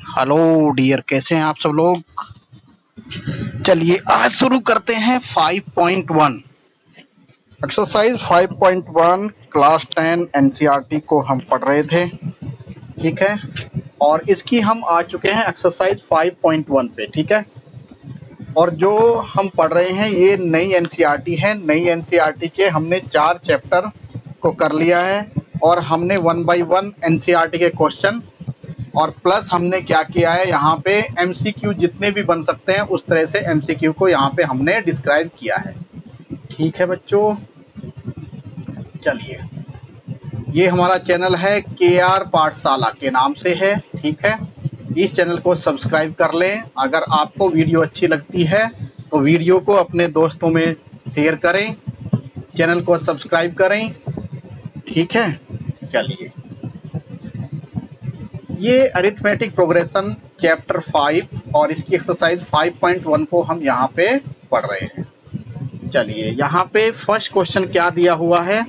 Hello dear, कैसे हैं आप सब लोग। चलिए आज शुरू करते हैं 5.1 एक्सरसाइज 5.1 क्लास 10 एनसीईआरटी को हम पढ़ रहे थे। ठीक है, और इसकी हम आ चुके हैं एक्सरसाइज 5.1 पे। ठीक है, और जो हम पढ़ रहे हैं ये नई एनसीईआरटी है। नई एनसीईआरटी के हमने 4 चैप्टर को कर लिया है और हमने 1 बाय 1 एनसीईआरटी के क्वेश्चन और प्लस हमने क्या किया है, यहाँ पे एमसीक्यू जितने भी बन सकते हैं उस तरह से एमसीक्यू को यहाँ पे हमने डिस्क्राइब किया है। ठीक है बच्चों, चलिए ये हमारा चैनल है केआर पाठशाला के नाम से है। ठीक है, इस चैनल को सब्सक्राइब कर लें। अगर आपको वीडियो अच्छी लगती है तो वीडियो को अपने दोस्तों में शेयर करें, चैनल को सब्सक्राइब करें। ठीक है, चलिए ये अरिथमेटिक प्रोग्रेशन चैप्टर 5 और इसकी एक्सरसाइज 5.1 को हम यहाँ पे पढ़ रहे हैं। चलिए यहाँ पे फर्स्ट क्वेश्चन क्या दिया हुआ है,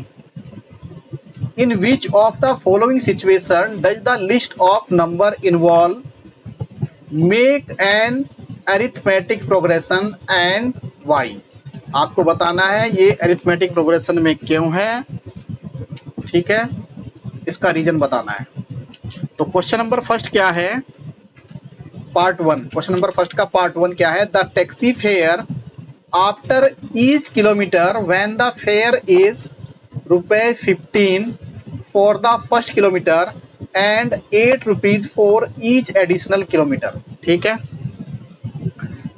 in which of the following situation does the list of number involve make an arithmetic progression and why. आपको बताना है ये अरिथमेटिक प्रोग्रेशन में क्यों है। ठीक है, इसका रीजन बताना है। तो क्वेश्चन नंबर फर्स्ट क्या है, पार्ट 1। क्वेश्चन नंबर फर्स्ट का पार्ट 1 क्या है, the taxi fare after each kilometre when the fair is ₹15 for the first kilometre and ₹8 for each additional kilometre. ठीक है,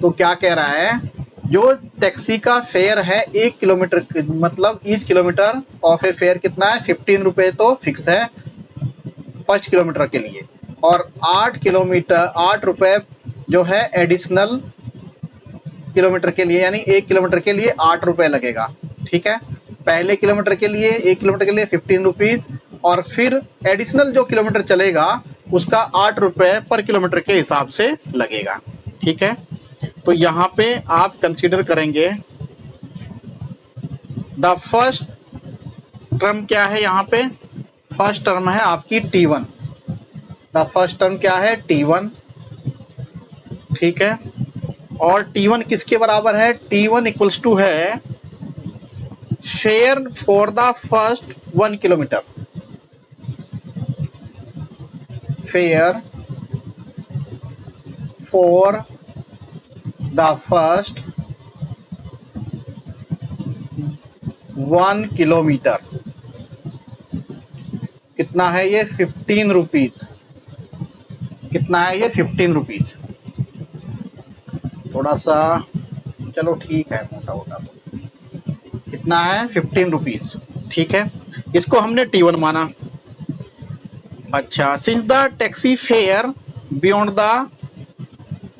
तो क्या कह रहा है, जो टैक्सी का फेयर है 1 किलोमीटर मतलब each kilometre of a fair कितना है, ₹15 तो फिक्स है फर्स्ट किलोमीटर के लिए, और 8 रुपए जो है एडिशनल किलोमीटर के लिए, यानी 1 किलोमीटर के लिए 8 रुपए लगेगा। ठीक है, पहले किलोमीटर के लिए 1 किलोमीटर के लिए ₹15 और फिर एडिशनल जो किलोमीटर चलेगा उसका 8 रुपए पर किलोमीटर के हिसाब से लगेगा। ठीक है, तो यहाँ पे आप कंसीडर करेंगे द फर्स्ट टर्म क्या है, यहाँ पे फर्स्ट टर्म है आपकी T1। द फर्स्ट टर्म क्या है, T1। ठीक है, और T1 किसके बराबर है, T1 इक्वल्स टू है fair for the first 1 kilometre. Fair for the first 1 kilometre कितना है ये, ₹15। कितना है ये, ₹15। थोड़ा सा चलो ठीक है, मोटा मोटा तो कितना है, ₹15। ठीक है, इसको हमने T1 माना। अच्छा, since the taxi fare beyond the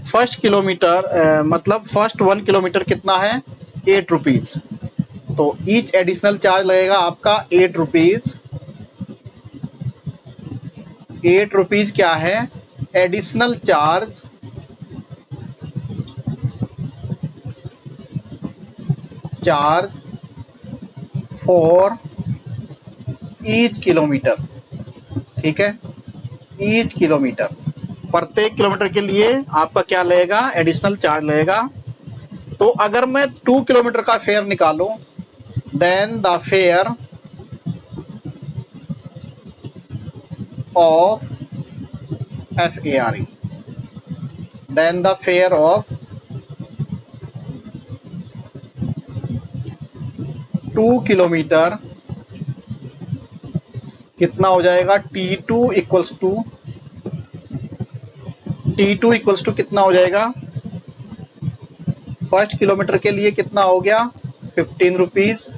first kilometre मतलब फर्स्ट 1 किलोमीटर कितना है, ₹8, तो ईच एडिशनल चार्ज लगेगा आपका ₹8। ₹8 क्या है, additional charge for each kilometre. ठीक है, ईच किलोमीटर, प्रत्येक किलोमीटर के लिए आपका क्या लगेगा, एडिशनल चार्ज लगेगा। तो अगर मैं 2 किलोमीटर का फेयर निकालूं, then the fare of FARE, then the fare of 2 kilometre कितना हो जाएगा, T2 इक्वल्स टू कितना हो जाएगा, फर्स्ट किलोमीटर के लिए कितना हो गया, ₹15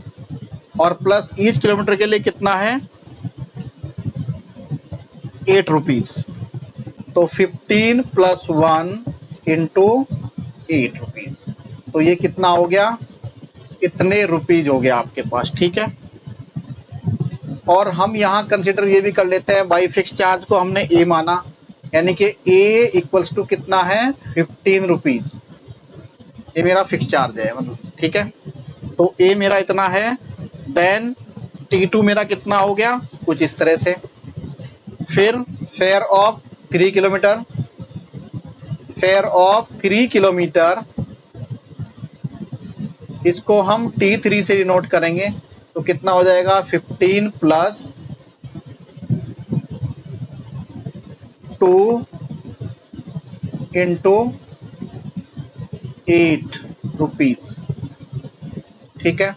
और प्लस ईच किलोमीटर के लिए कितना है, ₹8। तो 15 + 1 × ₹8, तो ये कितना हो गया, इतने रुपीज हो गया आपके पास। ठीक है, और हम यहाँ कंसिडर ये भी कर लेते हैं, बाई फिक्स चार्ज को हमने A माना, यानी कि A इक्वल्स टू कितना है, ₹15। ये मेरा फिक्स चार्ज है मतलब। ठीक है, तो A मेरा इतना है, देन T2 मेरा कितना हो गया, कुछ इस तरह से। फिर fair of 3 kilometre fair of 3 kilometre, इसको हम T3 से डिनोट करेंगे, तो कितना हो जाएगा 15 प्लस 2 इंटू 8 रुपीज। ठीक है,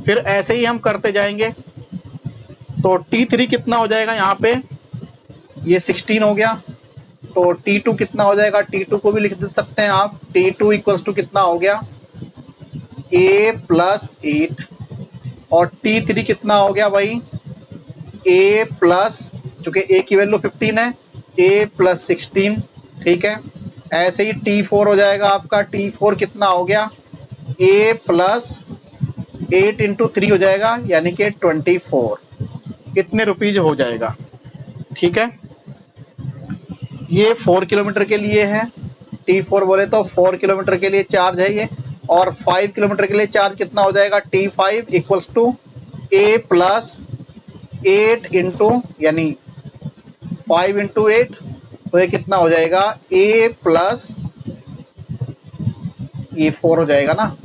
फिर ऐसे ही हम करते जाएंगे। तो T3 कितना हो जाएगा यहाँ पे, ये 16 हो गया। तो T2 कितना हो जाएगा, T2 को भी लिख दे सकते हैं आप। T2 इक्वल्स टू कितना हो गया, A प्लस 8, और T3 कितना हो गया भाई, A प्लस, चूंकि A की वैल्यू 15 है, A प्लस 16। ठीक है, ऐसे ही T4 हो जाएगा आपका। T4 कितना हो गया, A प्लस 8 इंटू 3 हो जाएगा, यानी कि 24 कितने रुपीज हो जाएगा। ठीक है, ये 4 किलोमीटर के लिए है। T4 बोले तो 4 किलोमीटर के लिए चार्ज है ये, और 5 किलोमीटर के लिए चार्ज कितना हो जाएगा, T5 equals to A plus 8 into, यानी 5 इंटू 8, तो ये कितना हो जाएगा, A प्लस, ये 4 हो जाएगा ना,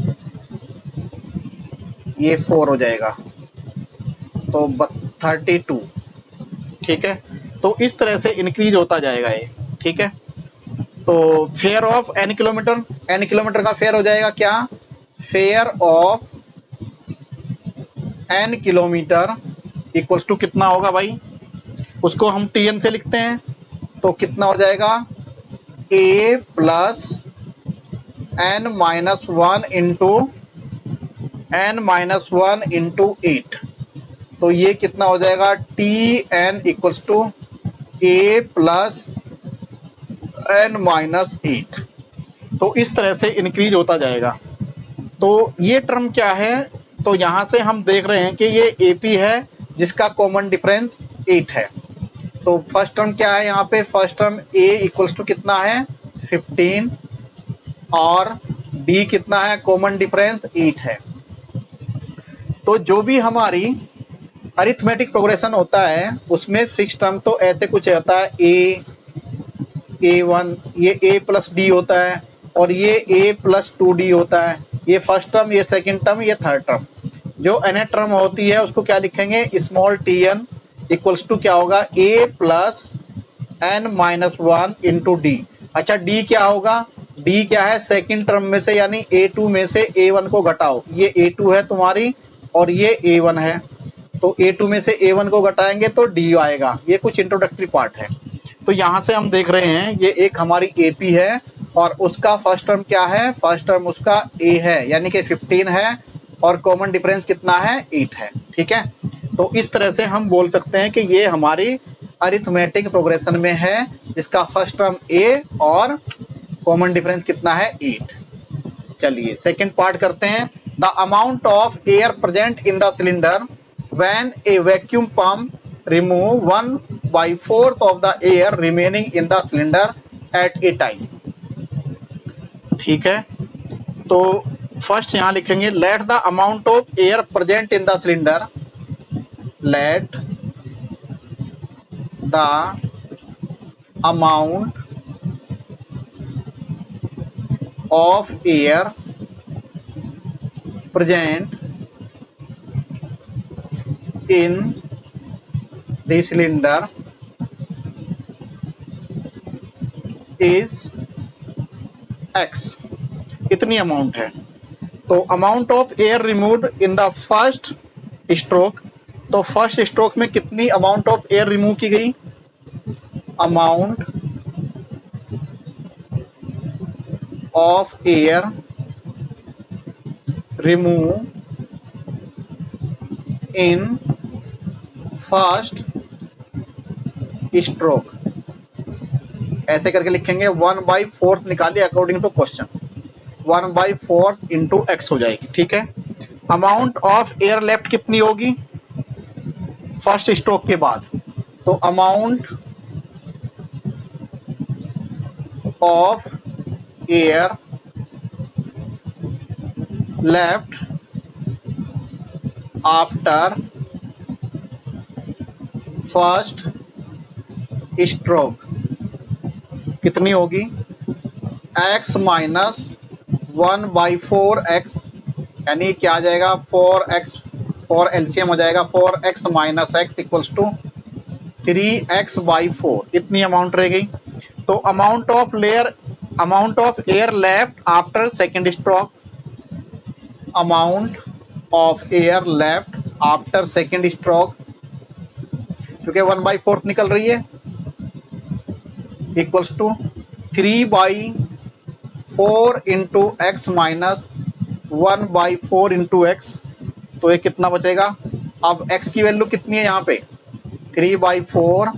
ये 4 हो जाएगा, तो 32। ठीक है, तो इस तरह से इंक्रीज होता जाएगा ये। ठीक है, तो fare of n kilometre, n kilometre का फेयर हो जाएगा क्या, fare of n kilometre equals to कितना होगा भाई, उसको हम Tn से लिखते हैं, तो कितना हो जाएगा, A plus n minus 1 into n-1 into 8, तो ये कितना हो जाएगा, Tn equals to A plus n-8। तो इस तरह से इंक्रीज होता जाएगा। तो ये टर्म क्या है, तो यहाँ से हम देख रहे हैं कि ये AP है जिसका कॉमन डिफरेंस 8 है। तो फर्स्ट टर्म क्या है यहाँ पे, first term A equals to कितना है 15, और D कितना है, कॉमन डिफरेंस 8 है। तो जो भी हमारी अरिथमेटिक प्रोग्रेशन होता है उसमें फिक्स टर्म तो ऐसे कुछ रहता है, A1, ये A प्लस डी होता है, और ये A प्लस 2D होता है। ये फर्स्ट टर्म, ये सेकंड टर्म, ये थर्ड टर्म। जो nth टर्म होती है उसको क्या लिखेंगे, स्मॉल tn इक्वल्स टू क्या होगा, A plus n-1 into d. अच्छा, D क्या होगा, D क्या है, सेकंड टर्म में से यानी A2 में से A1 को घटाओ। ये A2 है तुम्हारी और ये A1 है, तो A2 में से A1 को घटाएंगे तो D आएगा। ये कुछ इंट्रोडक्टरी पार्ट है। तो यहाँ से हम देख रहे हैं ये एक हमारी AP है, और उसका फर्स्ट टर्म क्या है, फर्स्ट टर्म उसका A है, यानी कि 15 है, और कॉमन डिफरेंस कितना है, 8 है। ठीक है, तो इस तरह से हम बोल सकते हैं कि ये हमारी अरिथमेटिक प्रोग्रेशन में है, जिसका फर्स्ट टर्म A और कॉमन डिफरेंस कितना है, 8। चलिए सेकंड पार्ट करते हैं। The amount of air present in the cylinder when A vacuum pump remove 1/4 of the air remaining in the cylinder at a time। ठीक है, तो फर्स्ट यहां लिखेंगे, let the amount of air present in the cylinder, let the amount of air present in the cylinder is x, इतनी amount है। तो amount of air removed in the first stroke, तो first stroke में कितनी amount of air remove की गई, amount of air remove in first stroke, ऐसे करके लिखेंगे। 1/4 निकालिए according to question, 1/4 into x हो जाएगी। ठीक है, अमाउंट ऑफ एयर लेफ्ट कितनी होगी फर्स्ट स्ट्रोक के बाद, तो amount of air left after first stroke कितनी होगी, एक्स माइनस 1/4x, यानी क्या आ जाएगा 4x, 4 एलसीएम हो जाएगा 4x minus x equals to 3x/4, इतनी अमाउंट रह गई। तो amount of air left after second stroke, amount of air left after second stroke, क्योंकि 1/4 निकल रही है, equals to 3/4 into x minus 1/4 into x. तो ये कितना बचेगा? अब x की वैल्यू कितनी है यहाँ पे? 3/4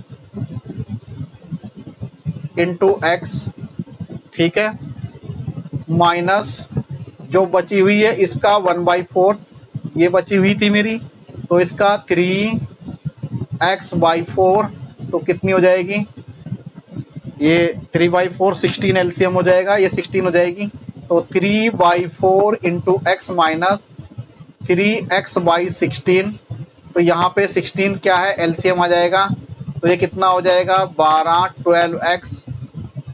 इंटू एक्स, ठीक है, माइनस जो बची हुई है इसका 1/4, ये बची हुई थी मेरी, तो इसका 3x/4, तो कितनी हो जाएगी? ये 3/4 16 एलसीएम हो जाएगा, ये 16 हो जाएगी। तो 3/4 इंटू एक्स माइनस 3x/16, तो यहाँ पे 16 क्या है, एलसीएम आ जाएगा, तो ये कितना हो जाएगा 12 12x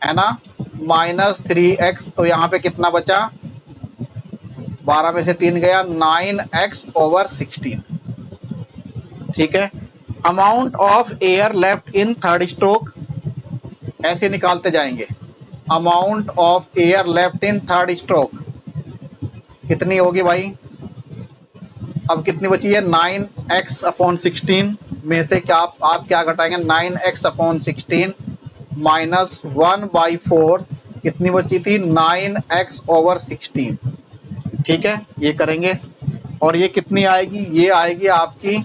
है ना, माइनस 3x, तो यहाँ पे कितना बचा, 12 में से 3 गया, 9x/16, ठीक है। Amount of air left in third stroke, ऐसे निकालते जाएंगे। Amount of air left in third stroke कितनी होगी भाई? अब कितनी बची है? 9x/16 में से क्या आप क्या घटाएंगे? 9x/16 माइनस 1/4, कितनी बची थी? 9x/16, ठीक है, ये करेंगे। और ये कितनी आएगी? ये आएगी आपकी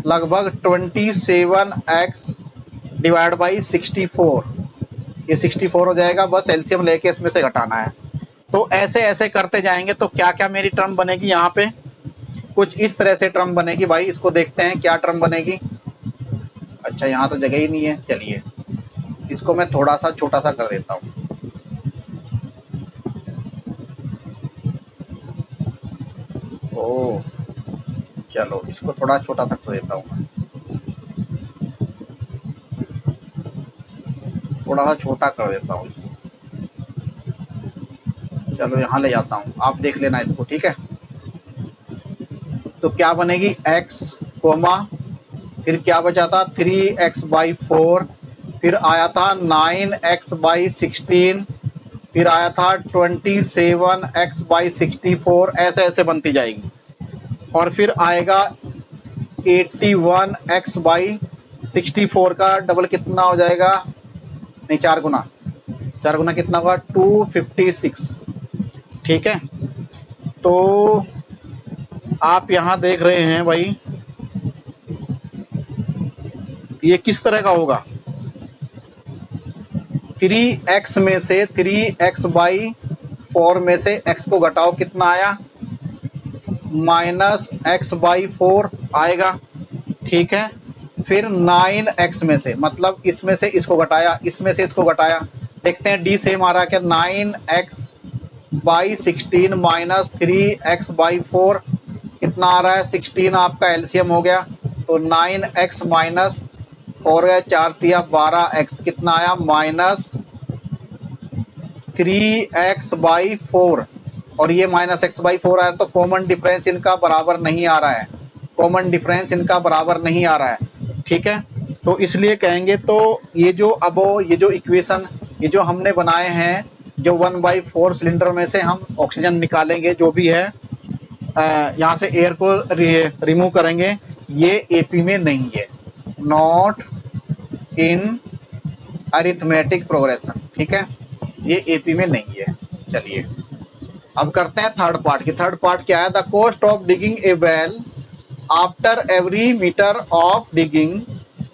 लगभग 27x डिवाइड बाई 64, ये 64 हो जाएगा, बस एलसीएम लेके इसमें से घटाना है। तो ऐसे ऐसे करते जाएंगे। तो क्या क्या मेरी टर्म बनेगी यहाँ पे? कुछ इस तरह से टर्म बनेगी भाई, इसको देखते हैं क्या टर्म बनेगी। अच्छा, यहाँ तो जगह ही नहीं है, चलिए इसको मैं थोड़ा सा छोटा सा कर देता हूँ। ओह, चलो इसको थोड़ा छोटा सा कर देता हूँ, थोड़ा सा छोटा कर देता हूँ, चलो यहाँ ले जाता हूँ, आप देख लेना इसको, ठीक है। तो क्या बनेगी? x कोमा, फिर क्या बचा था? 3x/4, फिर आया था 9x/16, फिर आया था 27x/64, ऐसे ऐसे बनती जाएगी। और फिर आएगा 81x/64 का डबल कितना हो जाएगा? नहीं, 4 गुना कितना होगा? 256, ठीक है। तो आप यहां देख रहे हैं भाई, ये किस तरह का होगा? 3x में से 3x/4 में से x को घटाओ, कितना आया? -x/4 आएगा, ठीक है। फिर 9x में से, मतलब इसमें से इसको घटाया, इसमें से इसको घटाया, देखते हैं डी सेम आ रहा है क्या? 9x/16 माइनस 3x/4 कितना आ रहा है? 16 आपका एलसीएम हो गया, तो 9x माइनस 4 है, 4 तिया 12x, कितना आया? माइनस 3x/4, और ये माइनस x/4 आया, तो कॉमन डिफरेंस इनका बराबर नहीं आ रहा है, कॉमन डिफरेंस इनका बराबर नहीं आ रहा है, ठीक है। तो इसलिए कहेंगे, तो ये जो इक्वेशन, ये जो हमने बनाए हैं, जो 1/4 सिलेंडर में से हम ऑक्सीजन निकालेंगे, जो भी है यहाँ से एयर को रिमूव करेंगे, ये एपी में नहीं है, नॉट इन अरिथमेटिक प्रोग्रेशन, ठीक है, ये एपी में नहीं है। चलिए अब करते हैं थर्ड पार्ट की। थर्ड पार्ट क्या है? The cost of digging a well after every metre of digging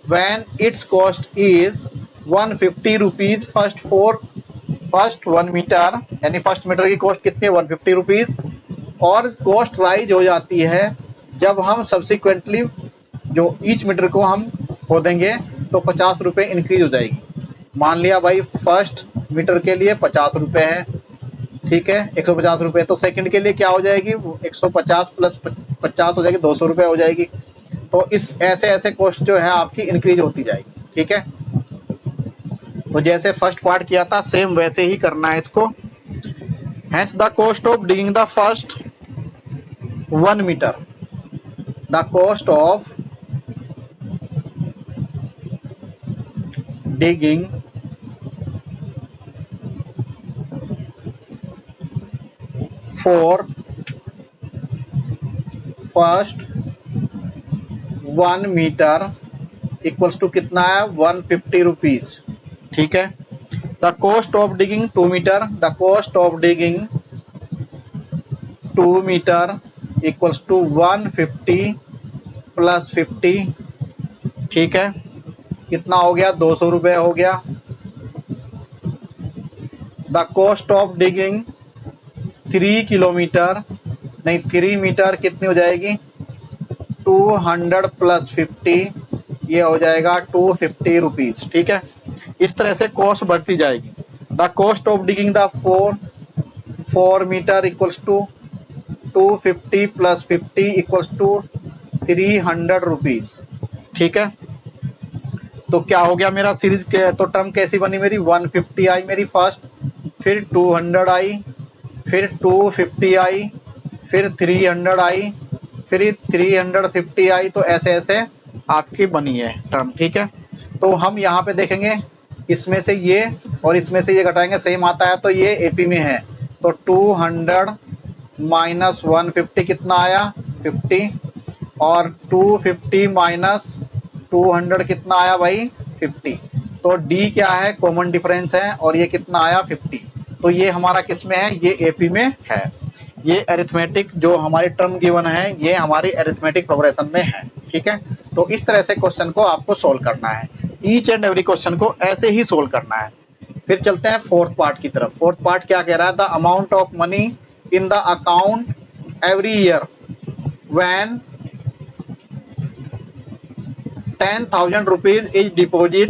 when its cost is 150 rupees first 1 metre, यानी फर्स्ट मीटर की कॉस्ट कितनी है? 150 रुपीज, और कॉस्ट राइज हो जाती है जब हम सब्सिक्वेंटली जो ईच मीटर को हम खोदेंगे तो 50 रुपये इंक्रीज हो जाएगी। मान लिया भाई फर्स्ट मीटर के लिए 50 रुपये है, ठीक है, 150 रुपये, तो सेकंड के लिए क्या हो जाएगी? 150 प्लस 50 हो जाएगी, 200 रुपये हो जाएगी। तो इस ऐसे ऐसे कॉस्ट जो है आपकी इंक्रीज होती जाएगी, ठीक है। तो जैसे फर्स्ट पार्ट किया था सेम वैसे ही करना है इसको। Hence the cost of digging the first 1 meter, the cost of digging for first 1 meter equals to कितना है 150 रुपीज। ठीक है। The cost of digging 2 metre, the cost of digging 2 metre equals to 150 plus 50। ठीक है, कितना हो गया 200 रुपये हो गया। The cost of digging 3 kilometre, नहीं 3 मीटर कितनी हो जाएगी 200 प्लस 50, ये हो जाएगा 250 रुपीज। ठीक है, इस तरह से कॉस्ट बढ़ती जाएगी। The cost of digging the 4 metre equals to 250 plus 50 equals to 300 rupees. ठीक है, तो क्या हो गया मेरा सीरीज के, तो टर्म कैसी बनी मेरी 150 आई मेरी फर्स्ट, फिर 200 आई, फिर 250 आई, फिर 300 आई, फिर 350 आई, तो ऐसे ऐसे आपकी बनी है टर्म। ठीक है, तो हम यहाँ पे देखेंगे इसमें से ये और इसमें से ये घटाएंगे, सेम आता है तो ये एपी में है, तो 200 माइनस 150 कितना आया 50, और 250 माइनस 200 कितना आया भाई 50। तो डी क्या है कॉमन डिफरेंस है, और ये कितना आया 50। तो ये हमारा किस में है, ये एपी में है। ये अरिथमेटिक जो हमारी टर्म गिवन है ये हमारी अरिथमेटिक प्रोग्रेशन में है। ठीक है, तो इस तरह से क्वेश्चन को आपको सोल्व करना है, ईच एंड एवरी क्वेश्चन को ऐसे ही सोल्व करना है। फिर चलते हैं फोर्थ पार्ट की तरफ। फोर्थ पार्ट क्या कह रहा है, the amount of money in the account every year when 10,000 rupees is deposit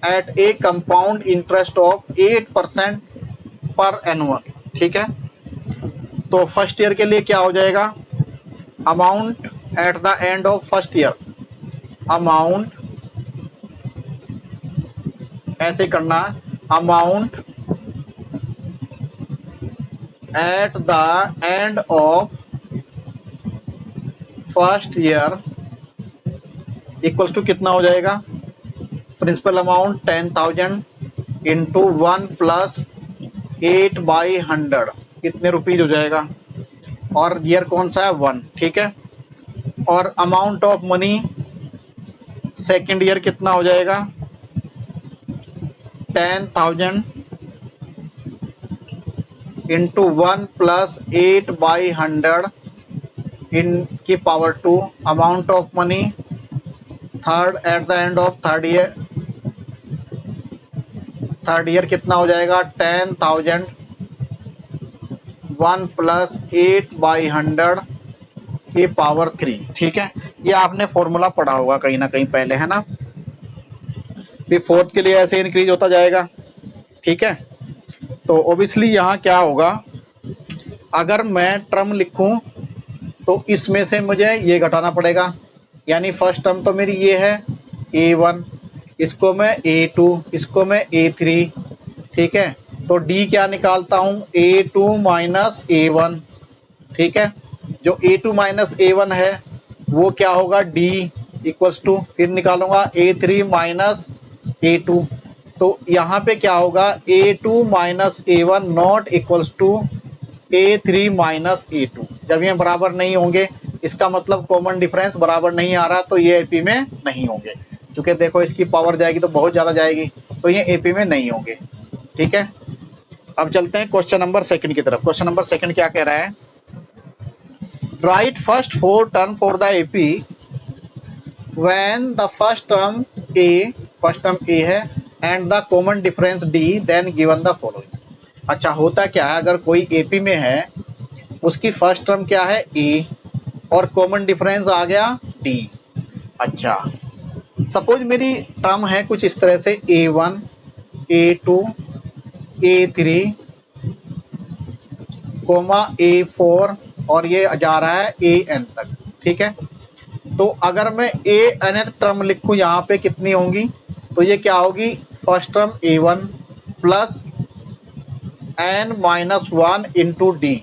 eight A compound interest of 8% पर एनुअल। ठीक है, तो फर्स्ट ईयर के लिए क्या हो जाएगा, amount at the end of first year, amount ऐसे करना है, amount at the end of first year equals to कितना हो जाएगा, प्रिंसिपल अमाउंट 10,000 इंटू 1 प्लस 8/100 कितने रुपीज हो जाएगा, और ईयर कौन सा है 1। ठीक है, और amount of money second year कितना हो जाएगा 10,000 इंटू 1 प्लस 8/100 इन की power 2। Amount of money third eight the end of third year कितना हो जाएगा 10,000 1 प्लस 8/100 की पावर 3। ठीक है, ये आपने फॉर्मूला पढ़ा होगा कहीं ना कहीं पहले, है ना। फिर फोर्थ के लिए ऐसे इंक्रीज होता जाएगा। ठीक है, तो ओबियसली यहाँ क्या होगा, अगर मैं टर्म लिखूं तो इसमें से मुझे ये घटाना पड़ेगा, यानी फर्स्ट टर्म तो मेरी ये है A1, इसको मैं A2, इसको मैं A3। ठीक है, तो D क्या निकालता हूँ A2 माइनस A1। ठीक है, जो A2 माइनस A1 है वो क्या होगा D इक्वल्स टू, फिर निकालूंगा A3 माइनस A2। तो यहाँ पे क्या होगा A2 minus A1 not equals to A3 minus A2। जब ये बराबर नहीं होंगे इसका मतलब कॉमन डिफरेंस बराबर नहीं आ रहा, तो ये एपी में नहीं होंगे। क्योंकि देखो इसकी पावर जाएगी तो बहुत ज़्यादा जाएगी, तो ये एपी में नहीं होंगे। ठीक है, अब चलते हैं क्वेश्चन नंबर सेकंड की तरफ। क्वेश्चन नंबर सेकंड क्या कह रहा है, write first 4 term for the AP when the first term A है and the common difference D then given the following. अच्छा, होता क्या है, अगर कोई एपी में है उसकी फर्स्ट टर्म क्या है ए और कॉमन डिफरेंस आ गया डी। अच्छा, सपोज मेरी टर्म है कुछ इस तरह से A1 A2 A3 A4 और ये जा रहा है AN तक। ठीक है, तो अगर मैं AN टर्म लिखूं यहाँ पे कितनी होंगी, तो ये क्या होगी first term A1 plus n minus 1 into D.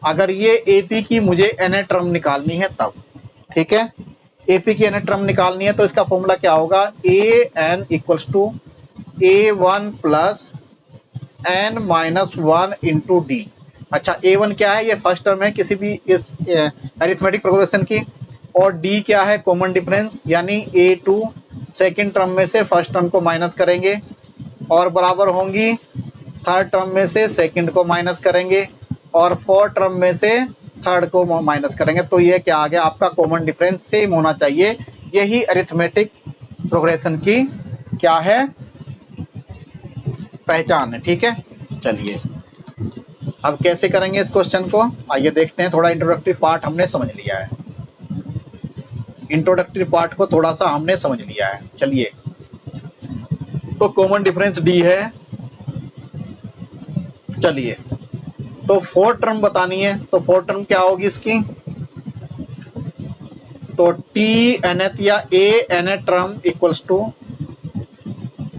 अगर ये AP की मुझे n टर्म निकालनी है तब, ठीक है, AP की n टर्म निकालनी है तो इसका फॉर्मूला क्या होगा, AN equals to A1 plus n minus 1 into d. अच्छा, A1 क्या है, ये फर्स्ट टर्म है किसी भी इस अरिथमेटिक प्रोग्रेशन की, और D क्या है, कॉमन डिफरेंस, यानी A2 सेकंड टर्म में से फर्स्ट टर्म को माइनस करेंगे और बराबर होंगी थर्ड टर्म में से सेकंड को माइनस करेंगे और फोर्थ टर्म में से थर्ड को माइनस करेंगे। तो ये क्या आ गया आपका, कॉमन डिफरेंस सेम होना चाहिए। यही अरिथमेटिक प्रोग्रेशन की क्या है, पहचान है, ठीक है। चलिए अब कैसे करेंगे इस क्वेश्चन को, आइए देखते हैं। थोड़ा इंट्रोडक्टरी पार्ट हमने समझ लिया है, इंट्रोडक्टरी पार्ट को थोड़ा सा हमने समझ लिया है। चलिए, तो कॉमन डिफरेंस डी है। चलिए, तो फोर्थ टर्म बतानी है, तो फोर्थ टर्म क्या होगी इसकी, तो टी एनथ या A N term equals to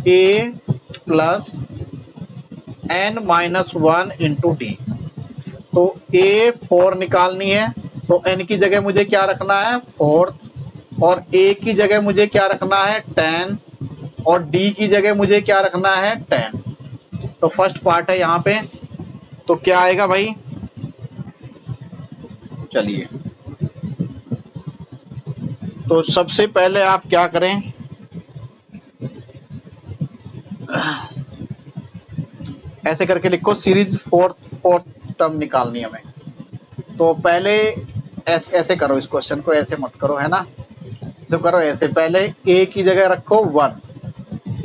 A plus n minus 1 into D. तो A4 निकालनी है, तो n की जगह मुझे क्या रखना है, फोर्थ, और A की जगह मुझे क्या रखना है, 10, और D की जगह मुझे क्या रखना है, 10। तो फर्स्ट पार्ट है यहाँ पे, तो क्या आएगा भाई, चलिए, तो सबसे पहले आप क्या करें, ऐसे करके लिखो, सीरीज फोर्थ टर्म निकालनी है हमें। तो पहले ऐसे करो, इस क्वेश्चन को ऐसे मत करो, है ना, तो करो ऐसे, पहले A की जगह रखो 1,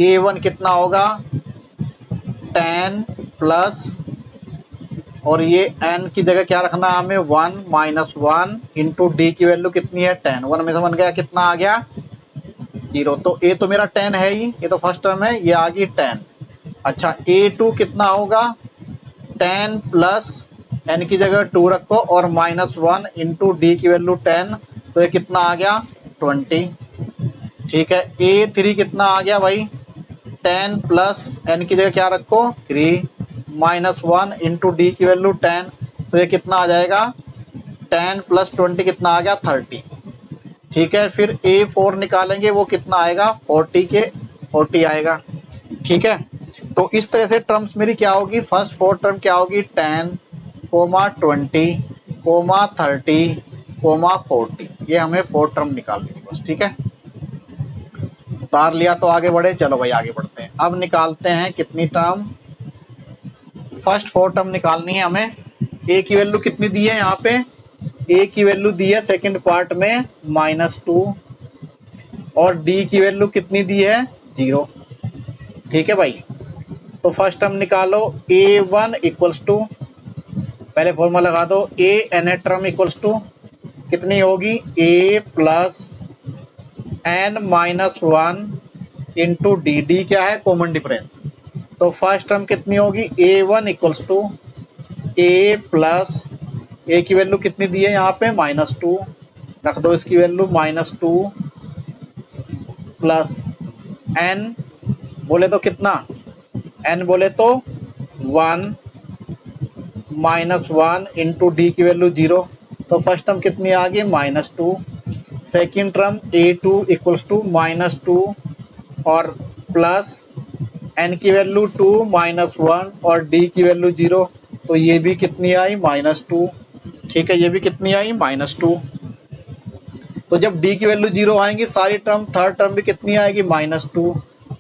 A1 कितना होगा 10 प्लस, और ये n की जगह क्या रखना है हमें 1 माइनस 1 इंटू डी की वैल्यू कितनी है 10, 1 में से बन गया कितना आ गया 0। तो A तो मेरा 10 है ही, ये तो फर्स्ट टर्म है, ये आ गई 10। अच्छा, A2 कितना होगा 10 प्लस n की जगह 2 रखो और माइनस 1 इंटू डी की वैल्यू 10, तो ये कितना आ गया 20। ठीक है, A3 कितना आ गया भाई 10 प्लस n की जगह क्या रखो 3 माइनस 1 इंटू डी की वैल्यू 10, तो ये कितना आ जाएगा 10 प्लस 20 कितना आ गया 30। ठीक है, फिर A4 निकालेंगे, वो कितना आएगा 40 के 40 आएगा। ठीक है, तो इस तरह से टर्म्स मेरी क्या होगी, फर्स्ट फोर टर्म क्या होगी 10, 20, 30, 40, ये हमें फोर टर्म निकालनी है बस। ठीक है, उतार लिया तो आगे बढ़े, चलो भाई आगे बढ़ते हैं। अब निकालते हैं कितनी टर्म, फर्स्ट फोर टर्म निकालनी है हमें। A की वैल्यू कितनी दी है यहाँ पे, A की वैल्यू दी है सेकंड पार्ट में -2, और D की वैल्यू कितनी दी है 0। ठीक है भाई, तो फर्स्ट टर्म निकालो, A1 इक्वल्स टू, पहले फॉर्मूला लगा दो, A n term equals to कितनी होगी A plus n minus 1 into d, d क्या है कॉमन डिफरेंस। तो फर्स्ट टर्म कितनी होगी A1 equals to A plus, A की वैल्यू कितनी दी है यहाँ पे -2, रख दो इसकी वैल्यू -2 प्लस n बोले तो कितना, n बोले तो 1 माइनस 1 इंटू डी की वैल्यू 0। तो फर्स्ट टर्म कितनी आ गई -2, second term A2 equals to -2 और प्लस n की वैल्यू 2 माइनस 1 और d की वैल्यू 0, तो ये भी कितनी आई -2। ठीक है, ये भी कितनी आई -2। तो जब d की वैल्यू 0 आएंगी सारी टर्म, थर्ड टर्म भी कितनी आएगी -2,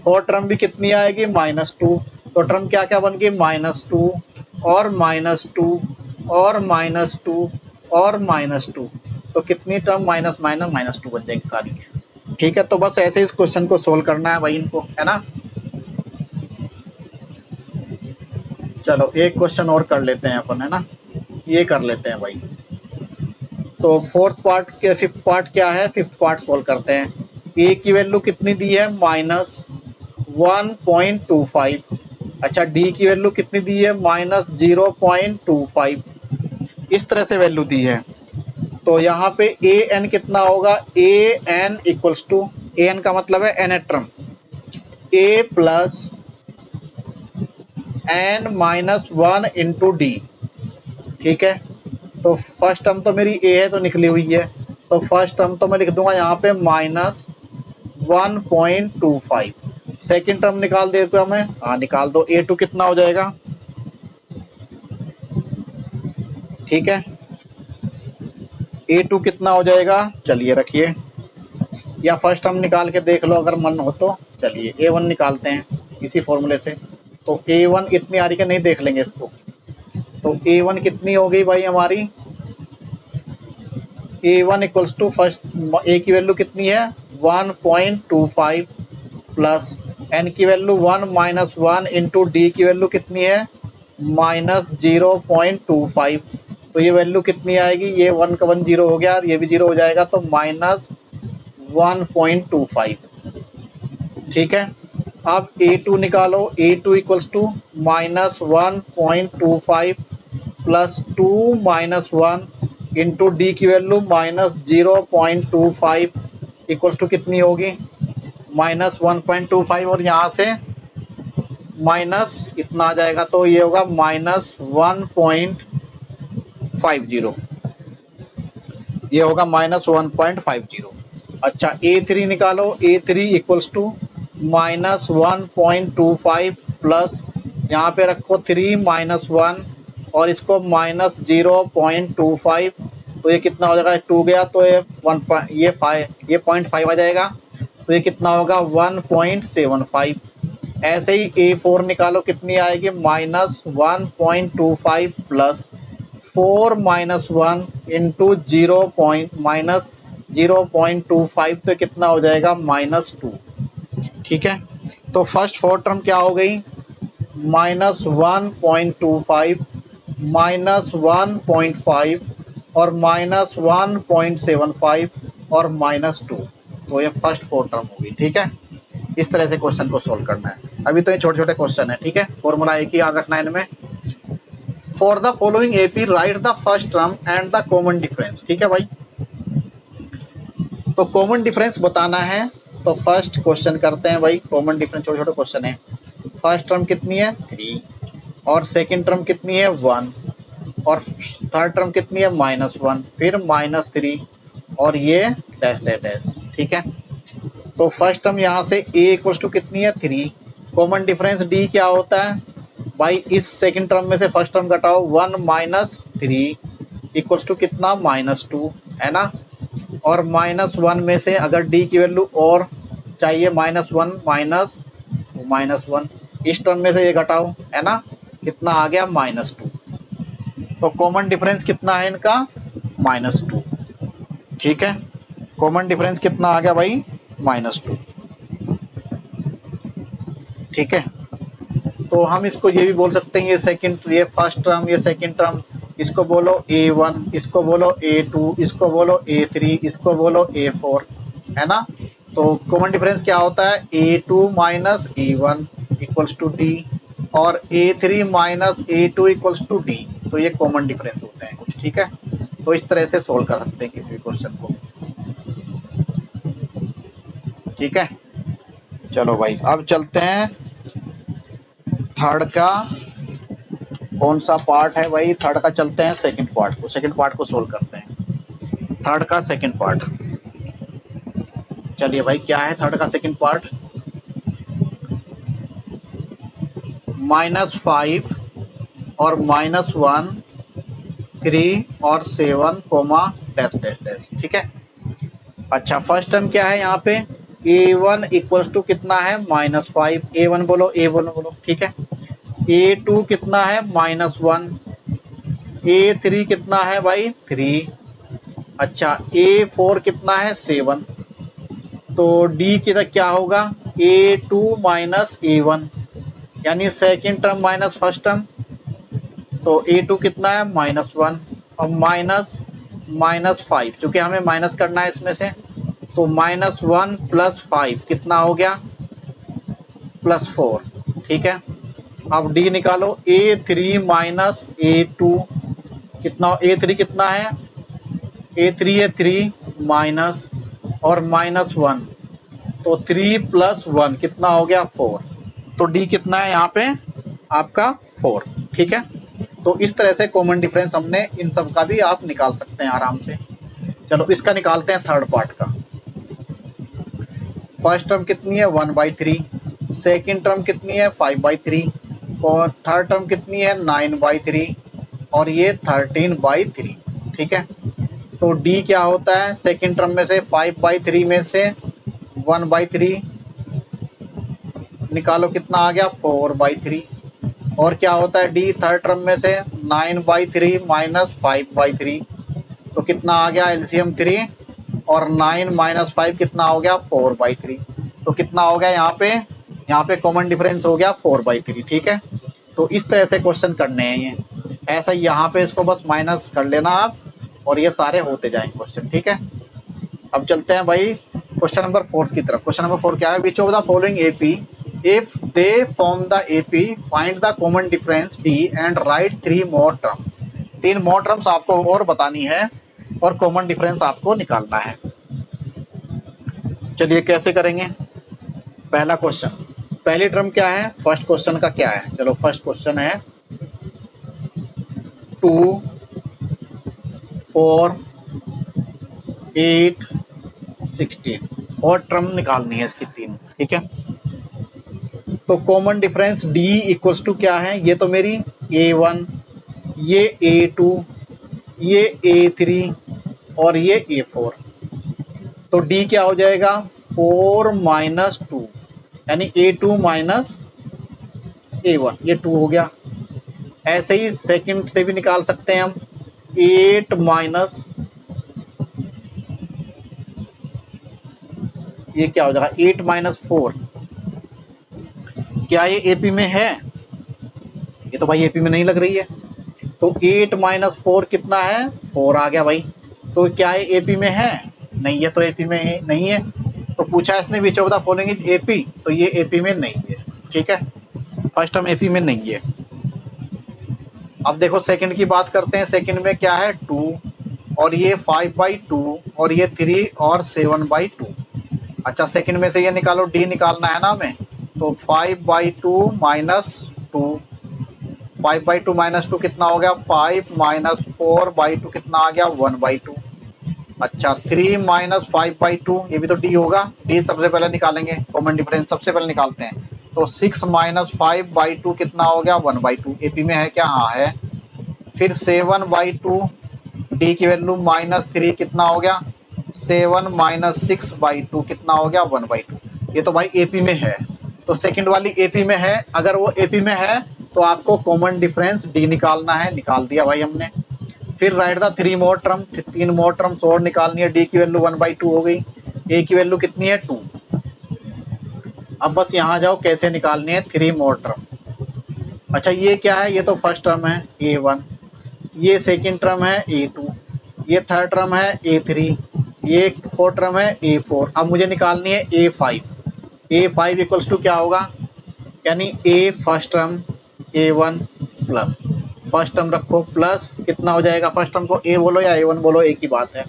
फोर्थ टर्म भी कितनी आएगी -2। तो टर्म क्या क्या बन गई -2 और -2 और -2 और -2, तो कितनी टर्म माइनस माइनस -2 बन जाएगी सारी। ठीक है, तो बस ऐसे इस क्वेश्चन को सोल्व करना है भाई इनको, है ना। चलो एक क्वेश्चन और कर लेते हैं अपन, है ना, ये कर लेते हैं भाई। तो फोर्थ पार्ट के फिफ्थ पार्ट क्या है, फिफ्थ पार्ट सोल्व करते हैं। A की वैल्यू कितनी दी है -1.25। अच्छा, D की वैल्यू कितनी दी है -0.25। इस तरह से वैल्यू दी है, तो यहाँ पे AN कितना होगा, AN इक्वल्स टू, AN का मतलब है n term, A plus N minus one into D. ठीक है, तो फर्स्ट टर्म तो मेरी ए है तो निकली हुई है, तो फर्स्ट टर्म तो मैं लिख दूंगा यहाँ पे माइनस 1.25। सेकेंड टर्म निकाल दे तो हमें, हाँ निकाल दो, A2 कितना हो जाएगा। ठीक है, A2 कितना हो जाएगा, चलिए रखिए, या फर्स्ट टर्म निकाल के देख लो अगर मन हो तो। चलिए A1 निकालते हैं इसी फॉर्मूले से। तो A1 इतनी आ रही है, नहीं देख लेंगे इसको। तो A1 कितनी हो गई भाई हमारी, A1 equals to first A की वैल्यू कितनी है 1.25 प्लस N की वैल्यू 1 माइनस 1 इंटू डी की वैल्यू कितनी है माइनस 0.25। तो ये वैल्यू कितनी आएगी, ये 1 का 1 जीरो हो गया और ये भी जीरो हो जाएगा, तो माइनस 1.25। ठीक है, अब A2 निकालो, A2 equals to minus 1.25 plus 2 minus 1 into d की वैल्यू माइनस 0.25 इक्वल्स टू कितनी होगी माइनस 1.25, और यहाँ से माइनस इतना आ जाएगा, तो ये होगा माइनस 1.50, ये होगा माइनस 1.50। अच्छा A3 निकालो, A3 equals to minus 1.25 plus यहाँ पे रखो 3 माइनस 1 और इसको माइनस 0.25, तो ये कितना हो जाएगा, 2 गया तो ये 0.5 आ जाएगा, तो ये कितना होगा 1.75। ऐसे ही A4 निकालो, कितनी आएगी minus 1.25 plus 4 minus 1 into minus 0.25, तो कितना हो जाएगा माइनस 2। ठीक है, तो फर्स्ट फोर टर्म क्या हो गई माइनस 1.25 माइनस 1.5 और माइनस 1.75 और माइनस 2, तो ये फर्स्ट फोर टर्म होगी। ठीक है, इस तरह से क्वेश्चन को सोल्व करना है। अभी तो ये छोटे छोटे क्वेश्चन है। ठीक है, फॉर्मूला एक ही याद रखना है इनमें। For the following AP right the first term and the common difference. ठीक है भाई, तो कॉमन डिफरेंस बताना है, तो फर्स्ट क्वेश्चन करते हैं भाई। कॉमन डिफरेंस छोटे छोटे क्वेश्चन है। फर्स्ट टर्म कितनी है 3 और सेकंड टर्म कितनी है 1 और थर्ड टर्म कितनी है माइनस 1 फिर माइनस 3 और ये डैश डैश डैश। ठीक है, तो फर्स्ट टर्म यहाँ से a इक्वल्स टू कितनी है 3, कॉमन डिफरेंस d क्या होता है भाई, इस सेकंड टर्म में से फर्स्ट टर्म घटाओ 1 माइनस 3 इक्वल्स टू कितना माइनस 2 है ना, और माइनस 1 में से अगर d की वैल्यू और चाहिए माइनस 1 माइनस 1, इस टर्म में से ये घटाओ है ना, कितना आ गया माइनस 2। तो कॉमन डिफरेंस कितना है इनका माइनस 2। ठीक है, कॉमन डिफरेंस कितना आ गया भाई माइनस 2। ठीक है, तो हम इसको ये भी बोल सकते हैं, ये फर्स्ट टर्म, ये सेकंड टर्म, इसको बोलो A1, इसको बोलो A2, इसको बोलो A3, इसको बोलो A4, है ना। तो कॉमन डिफरेंस क्या होता है A2 minus A1 equals to D और A3 minus A2 equals to D। तो ये कॉमन डिफरेंस होते हैं कुछ। ठीक है, तो इस तरह से सोल्व कर सकते हैं किसी भी क्वेश्चन को। ठीक है, चलो भाई अब चलते हैं थर्ड का। कौन सा पार्ट है भाई थर्ड का, चलते हैं सेकंड पार्ट को। सेकंड पार्ट को सोल्व करते हैं, थर्ड का सेकंड पार्ट। चलिए भाई, क्या है थर्ड का सेकंड पार्ट, -5 और -1 3 और 7 कोमा डैश डैश डैश। ठीक है, अच्छा फर्स्ट टर्म क्या है यहाँ पे A1 इक्वल्स टू कितना है -5, A1 बोलो, A1 बोलो। ठीक है, A2 कितना है -1, A3 कितना है भाई 3, अच्छा A4 कितना है 7, तो D की तक क्या होगा A2 माइनस A1, यानी second term minus first term, तो A2 कितना है -1 और -5, क्योंकि हमें माइनस करना है इसमें से, तो -1 प्लस 5 कितना हो गया +4। ठीक है, अब D निकालो A3 माइनस A2 कितना, A3 कितना है A3 है 3 माइनस और -1 तो 3 + 1 कितना हो गया 4। तो डी कितना है यहाँ पे आपका 4। ठीक है, तो इस तरह से कॉमन डिफरेंस हमने इन सब का भी आप निकाल सकते हैं आराम से। चलो इसका निकालते हैं थर्ड पार्ट का। फर्स्ट टर्म कितनी है 1/3, सेकेंड टर्म कितनी है 5/3 और थर्ड टर्म कितनी है 9/3 और ये 13/3। ठीक है, तो डी क्या होता है सेकेंड टर्म में से 5/3 में से 1/3 निकालो कितना आ गया 4/3 और क्या होता है डी थर्ड टर्म में से 9/3 - 5/3 तो कितना आ गया एलसीएम 3 और 9 - 5 कितना हो गया 4/3। तो कितना हो गया यहाँ पे कॉमन डिफरेंस हो गया 4/3। ठीक है, तो इस तरह से क्वेश्चन करने हैं ये। ऐसा यहाँ पे इसको बस माइनस कर लेना आप और ये सारे होते जाएंगे क्वेश्चन। ठीक है, अब चलते हैं भाई क्वेश्चन नंबर 4 की तरफ। क्वेश्चन नंबर 4 क्या है, विच of the following AP if they form the AP find the common difference D and right 3 more term. 3 more terms आपको और बतानी है और कॉमन डिफरेंस आपको निकालना है। चलिए कैसे करेंगे। पहला क्वेश्चन, पहली टर्म क्या है, फर्स्ट क्वेश्चन का क्या है। चलो फर्स्ट क्वेश्चन है 2 4 8 16 और टर्म निकालनी है इसकी 3। ठीक है, तो common difference D equals to क्या है, ये तो मेरी A1, ये A2, ये A3 और ये A4। तो D क्या हो जाएगा 4 - 2 यानी A2 - A1, ये 2 हो गया। ऐसे ही सेकंड से भी निकाल सकते हैं हम 8 माइनस ये क्या हो जाएगा 8 - 4। क्या ये एपी में है, ये तो भाई एपी में नहीं लग रही है। तो 8 - 4 कितना है 4 आ गया भाई। तो क्या ये एपी में है, नहीं है, तो एपी में नहीं है। तो पूछा इसने विच of the following is AP, तो ये एपी में नहीं है। ठीक है, फर्स्ट टर्म एपी में नहीं है। अब देखो सेकंड की बात करते हैं। सेकंड में क्या है 2 और ये 5/2 और ये 3 और 7/2। अच्छा सेकंड में से ये निकालो, डी निकालना है ना हमें। तो 5/2 - 2, 5/2 - 2 कितना हो गया 5 - 4/2 कितना आ गया 1/2। अच्छा 3 - 5/2 ये भी तो डी होगा, डी सबसे पहले निकालेंगे, कॉमन डिफरेंस सबसे पहले निकालते हैं। तो 6 - 5/2 कितना हो गया 1/2, एपी में है क्या, हाँ है। फिर 7/2 डी की वैल्यू -3 कितना हो गया 7 - 6/2 कितना हो गया 1/2। ये तो भाई एपी में है, तो सेकंड वाली एपी में है। अगर वो एपी में है तो आपको कॉमन डिफरेंस डी निकालना है, निकाल दिया भाई हमने। फिर right the 3 more term, 3 more terms और निकालनी है। डी की वैल्यू 1/2 हो गई, ए की वैल्यू कितनी है 2। अब बस यहाँ जाओ कैसे निकालनी है 3 मोर टर्म। अच्छा ये क्या है, ये तो फर्स्ट टर्म है A1, ये सेकंड टर्म है A2, ये थर्ड टर्म है A3, ये फोर्थ टर्म है A4। अब मुझे निकालनी है A5। A5 इक्वल्स टू क्या होगा, यानी A first term A1 plus first term रखो प्लस कितना हो जाएगा, फर्स्ट टर्म को A बोलो या A1 बोलो एक ही बात है।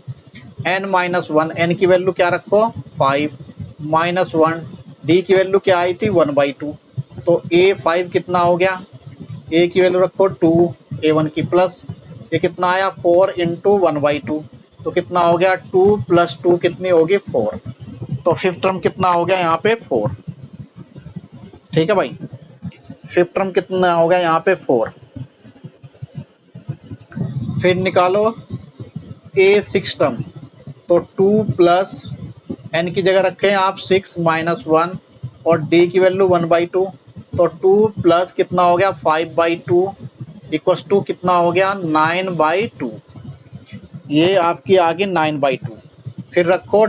n - 1, n की वैल्यू क्या रखो 5 - 1, d की वैल्यू क्या आई थी 1/2। तो A5 कितना हो गया, A की वैल्यू रखो 2, A1 की प्लस ये कितना आया 4 × 1/2। तो कितना हो गया 2 + 2 कितनी होगी 4। तो फिफ्थ टर्म कितना हो गया यहाँ पे 4। ठीक है भाई, फिफ्थ टर्म कितना हो गया यहाँ पे 4। फिर निकालो A6 टर्म, तो 2 + n की जगह रखें आप 6 - 1 और d की वैल्यू 1/2। तो 2 प्लस कितना हो गया 5/2 इक्वल्स टू कितना हो गया 9/2। ये आपकी आ गई 9/2। फिर रखो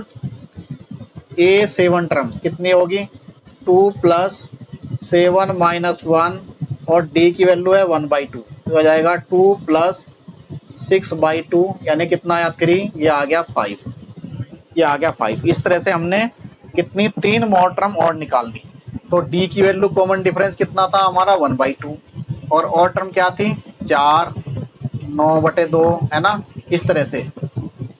A7 टर्म कितनी होगी 2 + 7 - 1 और d की वैल्यू है 1/2। तो हो जाएगा 2 + 6/2 यानी कितना आया 3, ये आ गया 5, ये आ गया 5। इस तरह से हमने कितनी 3 मोर टर्म और निकालनी। तो d की वैल्यू कॉमन डिफरेंस कितना था हमारा 1/2 और टर्म क्या थी 4 9/2 है ना। इस तरह से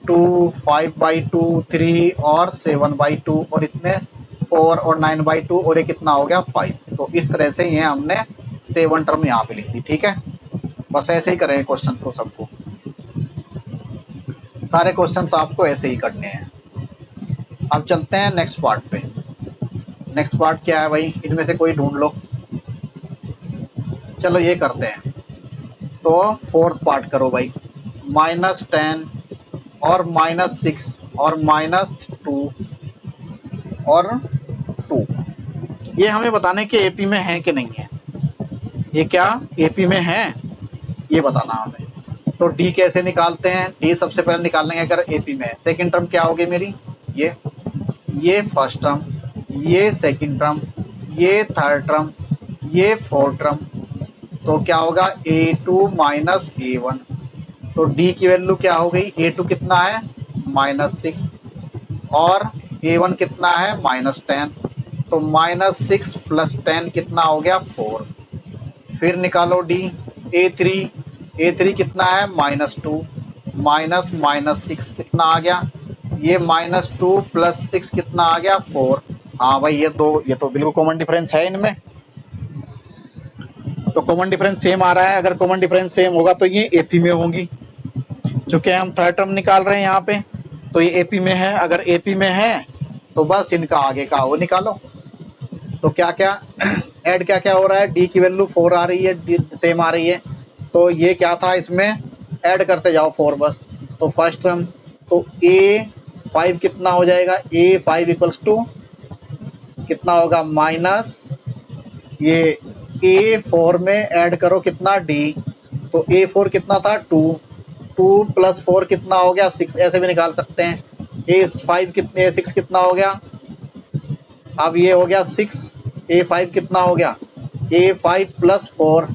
2 5/2 3 और 7/2 और इतने 4 और 9/2 और ये कितना हो गया 5। तो इस तरह से ये हमने 7 टर्म यहाँ पे लिख दी। ठीक है, बस ऐसे ही करेंगे क्वेश्चन को, सबको सारे क्वेश्चन आपको ऐसे ही करने हैं। अब चलते हैं नेक्स्ट पार्ट पे। नेक्स्ट पार्ट क्या है भाई, इनमें से कोई ढूंढ लो। चलो ये करते हैं, तो फोर्थ पार्ट करो भाई। -10 और -6 और -2 और 2, ये हमें बताने के एपी में है कि नहीं है। ये क्या एपी में है ये बताना हमें। तो डी कैसे निकालते हैं, डी सबसे पहले निकाल लेंगे अगर एपी में है। सेकंड टर्म क्या होगी मेरी, ये फर्स्ट टर्म, ये सेकंड टर्म, ये थर्ड टर्म, ये फोर्थ टर्म। तो क्या होगा A2 माइनस A1। तो डी की वैल्यू क्या हो गई, A2 कितना है -6 और A1 कितना है -10। तो -6 + 10 कितना हो गया 4। फिर निकालो डी। A3 कितना है -2 -6 कितना आ गया, ये -2 + 6 कितना आ गया 4। हाँ भाई ये तो बिल्कुल कॉमन डिफरेंस है इनमें। तो कॉमन डिफरेंस सेम आ रहा है, अगर कॉमन डिफरेंस सेम होगा तो ये एपी में होंगी। चूंकि हम थर्ड टर्म निकाल रहे हैं यहाँ पे, तो ये एपी में है। अगर एपी में है तो बस इनका आगे का वो निकालो। तो क्या क्या ऐड क्या क्या हो रहा है, डी की वैल्यू 4 आ रही है, डी सेम आ रही है। तो ये क्या था, इसमें ऐड करते जाओ 4 बस। तो फर्स्ट टर्म, तो A5 कितना हो जाएगा, A5 = कितना होगा माइनस, ये A4 में ऐड करो कितना D। तो A4 कितना था 2 + 4 कितना हो गया 6, ऐसे भी निकाल सकते हैं। A6 कितना हो गया, अब ये हो गया 6। A5 कितना हो गया, A5 + 4,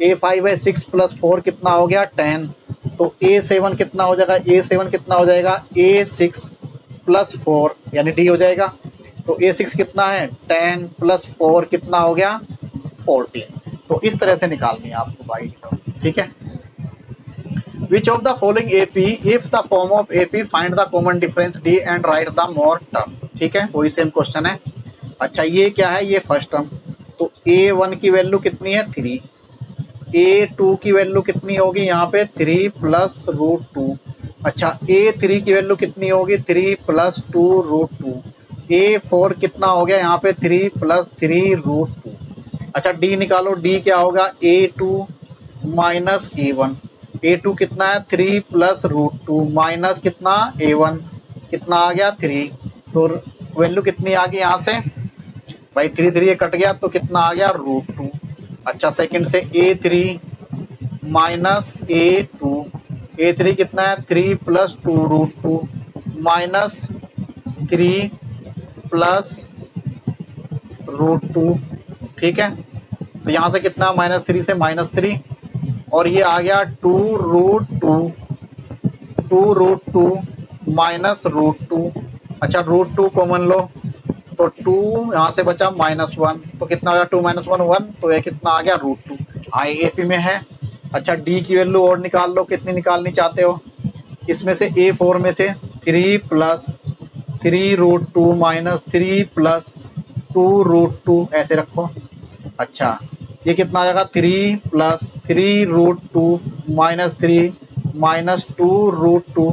A5 है 6 + 4 कितना हो गया 10। तो A7 कितना हो जाएगा, A7 कितना हो जाएगा A6 + 4 यानी D हो जाएगा। तो A6 कितना है 10 + 4 कितना हो गया 14। तो इस तरह से निकालनी है आपको भाई। ठीक है, Which of the following AP, if the form of AP, find the common difference D and write the more term। ठीक है, वही सेम क्वेश्चन है। अच्छा ये क्या है, ये फर्स्ट टर्म। तो A1 की वैल्यू कितनी है 3, A2 की वैल्यू कितनी होगी यहाँ पे 3 + √2। अच्छा A3 की वैल्यू कितनी होगी 3 + 2 √2। A4 कितना हो गया यहाँ पे 3 + 3 √2। अच्छा डी निकालो, डी क्या होगा A2 माइनस A1। A2 कितना है 3 + √2 माइनस कितना A1 कितना आ गया 3। तो वैल्यू कितनी आ गई यहाँ से भाई 3 3 ये कट गया तो कितना आ गया √2। अच्छा सेकंड से A3 माइनस A2, A3 कितना है 3 + 2 √2 माइनस 3 + √2। ठीक है, तो यहाँ से कितना -3 से -3 और ये आ गया 2 √2 माइनस √2। अच्छा √2 कॉमन लो, तो 2 यहाँ से बचा -1, तो कितना हो गया 2 - 1 1, तो ये कितना आ गया √2। हाँ एपी में है। अच्छा डी की वैल्यू और निकाल लो, कितनी निकालनी चाहते हो। इसमें से A4 में से 3 + 3 √2 माइनस 3 + 2 √2 ऐसे रखो। अच्छा ये कितना आ जाएगा 3 + 3 √2 माइनस 3 माइनस 2 √2।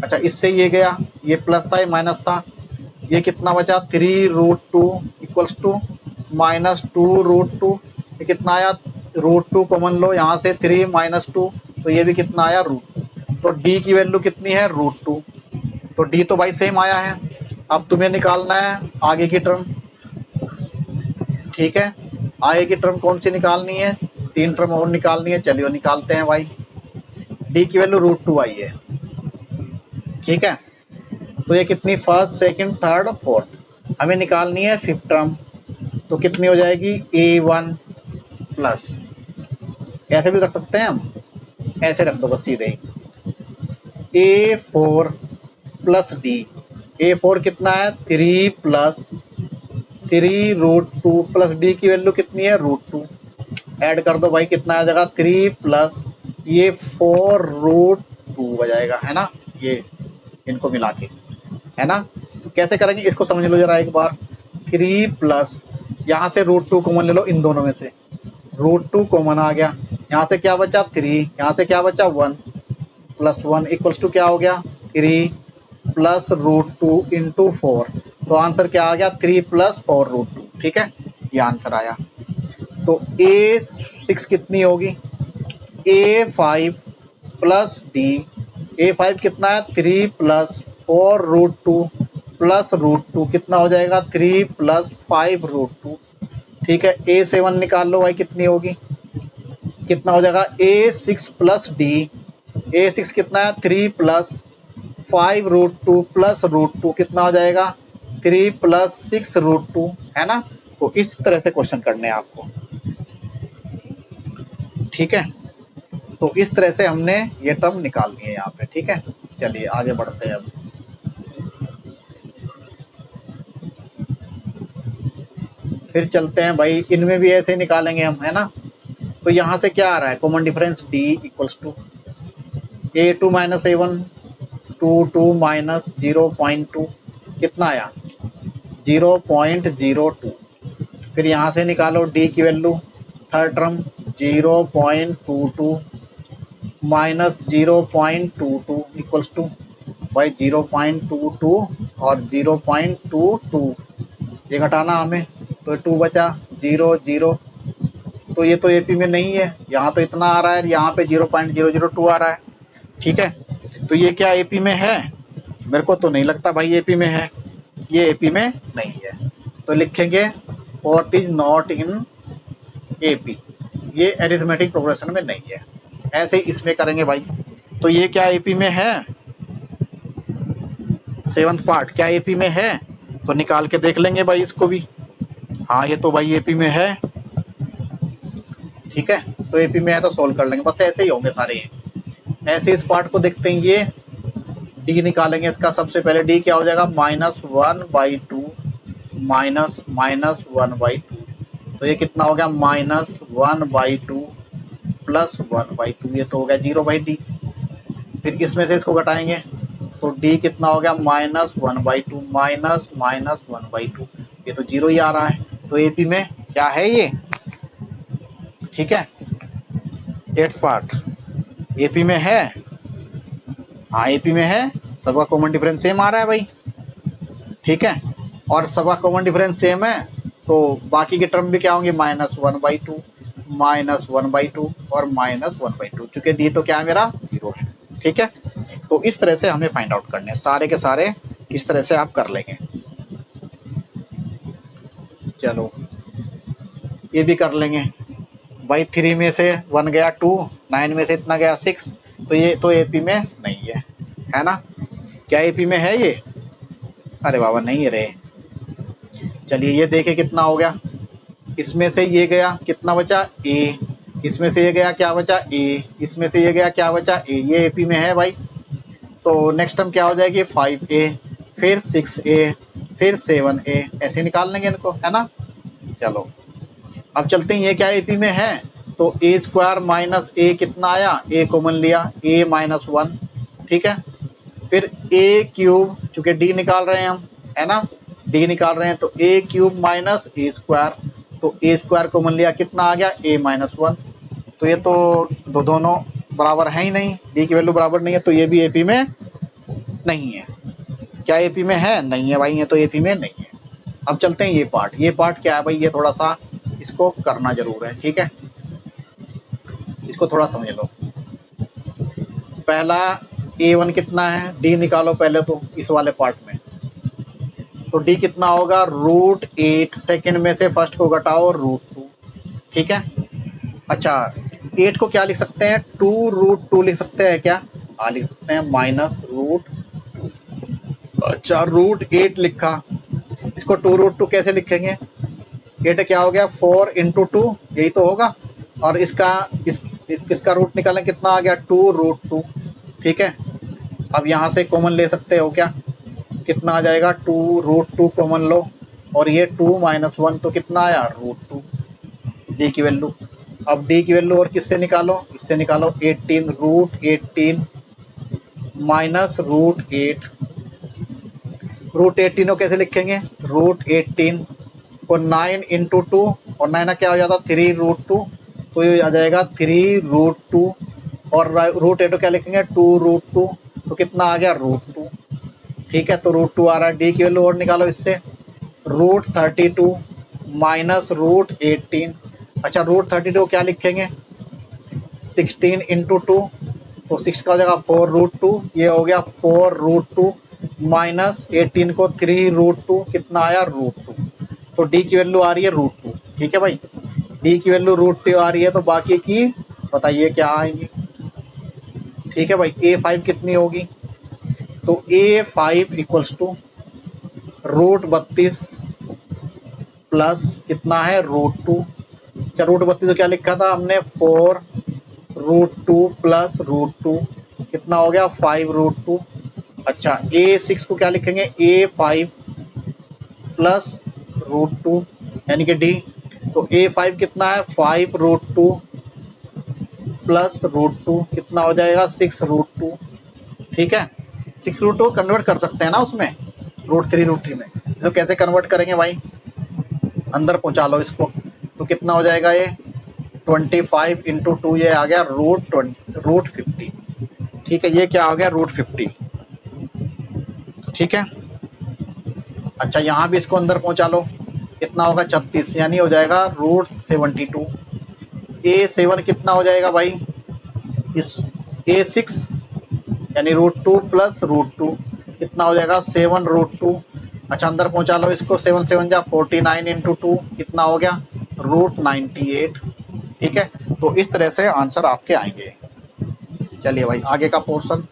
अच्छा इससे ये गया, ये प्लस था ये माइनस था, ये कितना बचा 3 √2 = -2 √2। ये कितना आया √2 कॉमन लो, यहाँ से 3 - 2, तो ये भी कितना आया √2। तो डी की वैल्यू कितनी है √2। तो डी तो भाई सेम आया है। अब तुम्हें निकालना है आगे की टर्म। ठीक है, आगे की टर्म कौन सी निकालनी है, 3 टर्म और निकालनी है। चलिए निकालते हैं भाई। डी की वैल्यू √2 आई है। ठीक है, तो ये कितनी फर्स्ट सेकंड थर्ड फोर्थ, हमें निकालनी है फिफ्थ टर्म। तो कितनी हो जाएगी A1 प्लस, ऐसे भी रख सकते हैं हम, ऐसे रख दो बस सीधे ही, A4 + D। A4 कितना है 3 + 3 √2 प्लस डी की वैल्यू कितनी है √2। ऐड कर दो भाई, कितना आ जाएगा 3 + ये 4 √2 हो जाएगा, है ना, ये इनको मिला के, है ना। तो कैसे करेंगे इसको समझ लो जरा एक बार। 3 प्लस, यहाँ से √2 कॉमन ले लो इन दोनों में से, √2 कॉमन आ गया, यहाँ से क्या बचा 3, यहाँ से क्या बचा 1 प्लस 1 इक्वल्स टू क्या हो गया 3 प्लस √2 इंटू 4। तो आंसर क्या आ गया 3 प्लस 4 √2। ठीक है, ये आंसर आया। तो A6 कितनी होगी, A5 प्लस D, A5 कितना है 3 प्लस 4 √2 प्लस √2 कितना हो जाएगा 3 प्लस 5 √2। ठीक है, A7 निकाल लो भाई कितनी होगी, कितना हो जाएगा A6 प्लस D, A6 कितना है 3 प्लस 5 √2 प्लस √2 कितना हो जाएगा 3 प्लस 6 √2, है ना। तो इस तरह से क्वेश्चन करने हैं आपको। ठीक है, तो इस तरह से हमने ये टर्म निकाल लिए यहाँ पे। ठीक है, चलिए आगे बढ़ते हैं अब। फिर चलते हैं भाई, इनमें भी ऐसे ही निकालेंगे हम, है ना। तो यहाँ से क्या आ रहा है common difference D equals to A2 minus A1 2 minus 0.2 कितना आया 0.02। फिर यहाँ से निकालो D की value, third term 0.22 minus 0.22 equals to भाई 0.22 और 0.22 ये घटाना हमें, तो 2 बचा 0 0। तो ये तो एपी में नहीं है, यहाँ तो इतना आ रहा है, यहाँ पे 0.002 आ रहा है। ठीक है, तो ये क्या एपी में है, मेरे को तो नहीं लगता भाई एपी में है, ये एपी में नहीं है। तो लिखेंगे what is not in AP, ये अरिथमेटिक प्रोग्रेशन में नहीं है। ऐसे ही इसमें करेंगे भाई। तो ये क्या एपी में है, सेवंथ पार्ट क्या एपी में है, तो निकाल के देख लेंगे भाई इसको भी। हाँ ये तो भाई एपी में है। ठीक है, तो एपी में है तो सोल्व कर लेंगे, बस ऐसे ही होंगे सारे। ऐसे इस पार्ट को देखते हैं, ये डी निकालेंगे इसका। सबसे पहले डी क्या हो जाएगा -1/2 माइनस -1/2, तो ये कितना हो गया -1/2 प्लस 1/2, ये तो हो गया 0/d। फिर इसमें से इसको घटाएंगे तो d कितना हो गया -1/2 माइनस -1/2, ये तो 0 ही आ रहा है। तो एपी में क्या है ये। ठीक है, 8th पार्ट एपी में है। हाँ एपी में है, सबका कॉमन डिफरेंस सेम आ रहा है भाई। ठीक है, और सबका कॉमन डिफरेंस सेम है तो बाकी के टर्म भी क्या होंगे -1/2 -1/2 और -1/2, चूंकि डी तो क्या है मेरा 0 है। ठीक है, तो इस तरह से हमें फाइंड आउट करने हैं, सारे के सारे इस तरह से आप कर लेंगे। चलो ये भी कर लेंगे भाई। 3 में से 1 गया 2, 9 में से इतना गया 6, तो ये तो एपी में नहीं है ना। क्या एपी में है ये, अरे बाबा नहीं है रे। चलिए ये देखे कितना हो गया, इसमें से ये गया कितना बचा ए, इसमें से ये गया क्या बचा ए, इसमें से ये गया क्या बचा ए, ये एपी में है भाई। तो नेक्स्ट टर्म क्या हो जाएगी 5a, फिर 6a, फिर 7a, ऐसे निकाल लेंगे इनको, है ना। चलो अब चलते हैं, ये क्या एपी में है, तो a² माइनस a कितना आया, a कॉमन लिया a -1। ठीक है, फिर a³ चूंकि d निकाल रहे हैं हम, है ना, d निकाल रहे हैं तो a³ माइनस a², तो a² कॉमन लिया कितना आ गया a -1। तो ये तो दोनों बराबर है ही नहीं, d की वैल्यू बराबर नहीं है, तो ये भी एपी में नहीं है। क्या एपी में है, नहीं है भाई, ये तो एपी में नहीं है। अब चलते हैं ये पार्ट क्या है भाई, ये थोड़ा सा इसको करना जरूर है। ठीक है, इसको थोड़ा समझ लो। पहला a1 कितना है, d निकालो पहले तो इस वाले पार्ट में, तो d कितना होगा √8, सेकंड में से फर्स्ट को घटाओ √2। ठीक है, अच्छा 8 को क्या लिख सकते हैं 2√2 लिख सकते हैं क्या, हाँ लिख सकते हैं -√2। अच्छा √8 लिखा, इसको 2√2 कैसे लिखेंगे, 8 क्या हो गया 4 × 2, यही तो होगा, और इसका रूट निकालें कितना आ गया 2√2। ठीक है, अब यहाँ से कॉमन ले सकते हो क्या, कितना आ जाएगा 2√2 कॉमन लो, और ये 2 - 1 तो कितना आया √2, d की वैल्यू। अब d की वैल्यू और किससे निकालो, इससे निकालो 18, √18 माइनस √8, √18 को कैसे लिखेंगे √18 तो 9 इंटू 2 और 9 क्या हो जाता 3√2, तो ये आ जाएगा 3√2 और √8 क्या लिखेंगे 2√2, तो कितना आ गया √2। ठीक है, तो √2 आ रहा है। डी की वैल्यू और निकालो इससे, √32 माइनस √18। अच्छा √32 क्या लिखेंगे 16 इंटू 2, तो 6 का हो जाएगा 4√2, ये हो गया 4√2 माइनस 18 को 3√2, कितना आया √2। तो डी की वैल्यू आ रही है √2। ठीक है भाई, डी की वैल्यू √2 आ रही है, तो बाकी की बताइए क्या आएंगी। ठीक है भाई, A5 कितनी होगी, तो A5 इक्वल्स टू √32 प्लस कितना है √2। क्या √32 तो क्या लिखा था हमने 4√2 प्लस √2, कितना हो गया 5√2। अच्छा A6 को क्या लिखेंगे A5 प्लस √2 यानी कि डी, तो A5 कितना है 5√2 प्लस √2, कितना हो जाएगा 6√2। ठीक है, 6√2 कन्वर्ट कर सकते हैं ना उसमें √3 में, तो कैसे कन्वर्ट करेंगे भाई, अंदर पहुंचा लो इसको, तो कितना हो जाएगा ये 25 इंटू 2, ये आ गया √50। ठीक है, ये क्या हो गया √50। ठीक है, अच्छा यहाँ भी इसको अंदर पहुंचा लो, कितना होगा 36, यानी हो जाएगा √72। A7 कितना हो जाएगा भाई, इस A6 यानी √2 प्लस √2, कितना हो जाएगा 7√2। अच्छा अंदर पहुंचा लो इसको, 7 7 जा 49 इंटू 2, कितना हो गया √98। ठीक है, तो इस तरह से आंसर आपके आएंगे। चलिए भाई आगे का पोर्शन,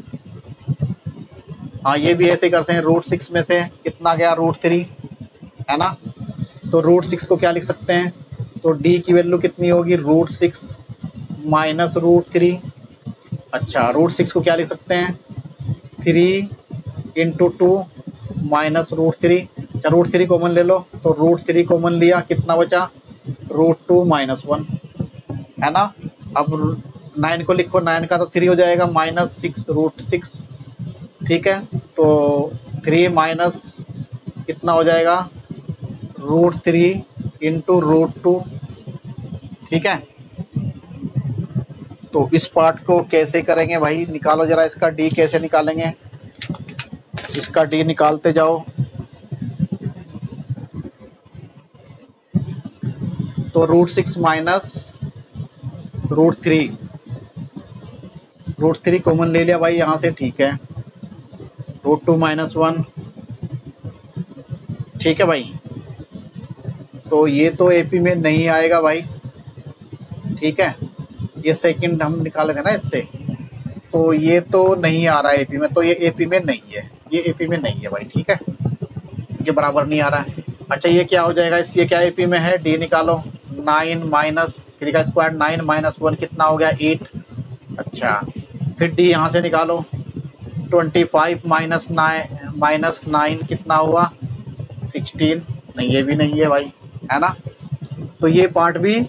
हाँ ये भी ऐसे करते हैं, √6 में से कितना गया √3, है ना, तो √6 को क्या लिख सकते हैं, तो डी की वैल्यू कितनी होगी √6 माइनस √3। अच्छा √6 को क्या लिख सकते हैं 3 इंटू 2 माइनस √3। अच्छा √3 कॉमन ले लो, तो √3 कॉमन लिया, कितना बचा √2 माइनस 1, है ना। अब 9 को लिखो, 9 का तो 3 हो जाएगा माइनस 6 √6। ठीक है, तो 3 माइनस कितना हो जाएगा √3 इंटू √2। ठीक है, तो इस पार्ट को कैसे करेंगे भाई, निकालो जरा इसका डी, कैसे निकालेंगे, इसका डी निकालते जाओ। तो √6 माइनस √3, √3 कॉमन ले लिया भाई यहाँ से। ठीक है, √2 माइनस 1। ठीक है भाई, तो ये तो एपी में नहीं आएगा भाई। ठीक है, ये सेकंड हम निकाले थे ना इससे, तो ये तो नहीं आ रहा है एपी में, तो ये एपी में नहीं है, ये एपी में नहीं है भाई। ठीक है, ये बराबर नहीं आ रहा है। अच्छा ये क्या हो जाएगा, ये क्या एपी में है, डी निकालो, 9 माइनस 3 का स्क्वायर 9 माइनस 1 कितना हो गया 8। अच्छा फिर डी यहाँ से निकालो, 25 माइनस 9 कितना हुआ 16, नहीं ये भी नहीं है भाई, है ना, तो ये पार्ट भी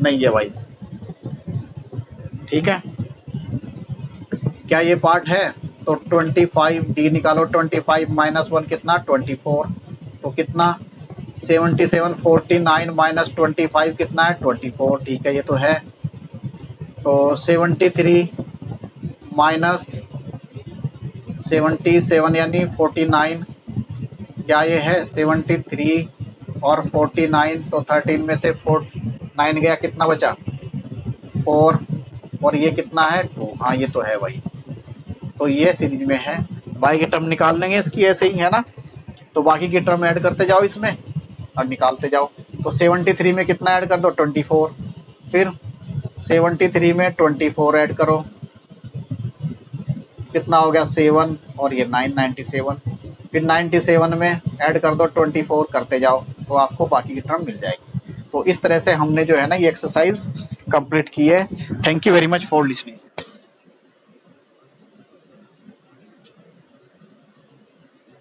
नहीं है भाई। ठीक है, क्या ये पार्ट है, तो 25 डी निकालो, 25 माइनस 1 कितना 24, तो कितना 77, 49 माइनस 25 कितना है 24। ठीक है, ये तो है, तो 73 माइनस 77 यानी 49, क्या ये है 73 और 49, तो 13 में से 9 गया, कितना बचा 4, और ये कितना है 2। हाँ ये तो है भाई, तो ये सीरीज में है। बाकी की टर्म निकाल लेंगे इसकी ऐसे ही, है ना, तो बाकी की टर्म ऐड करते जाओ इसमें और निकालते जाओ। तो 73 में कितना ऐड कर दो 24, फिर 73 में 24 ऐड करो, कितना हो गया 7, और ये 9 97, फिर 97 में ऐड कर दो 24 करते जाओ, तो आपको बाकी की टर्म मिल जाएगी। तो इस तरह से हमने जो है ना ये एक्सरसाइज कंप्लीट की है। Thank you very much for listening.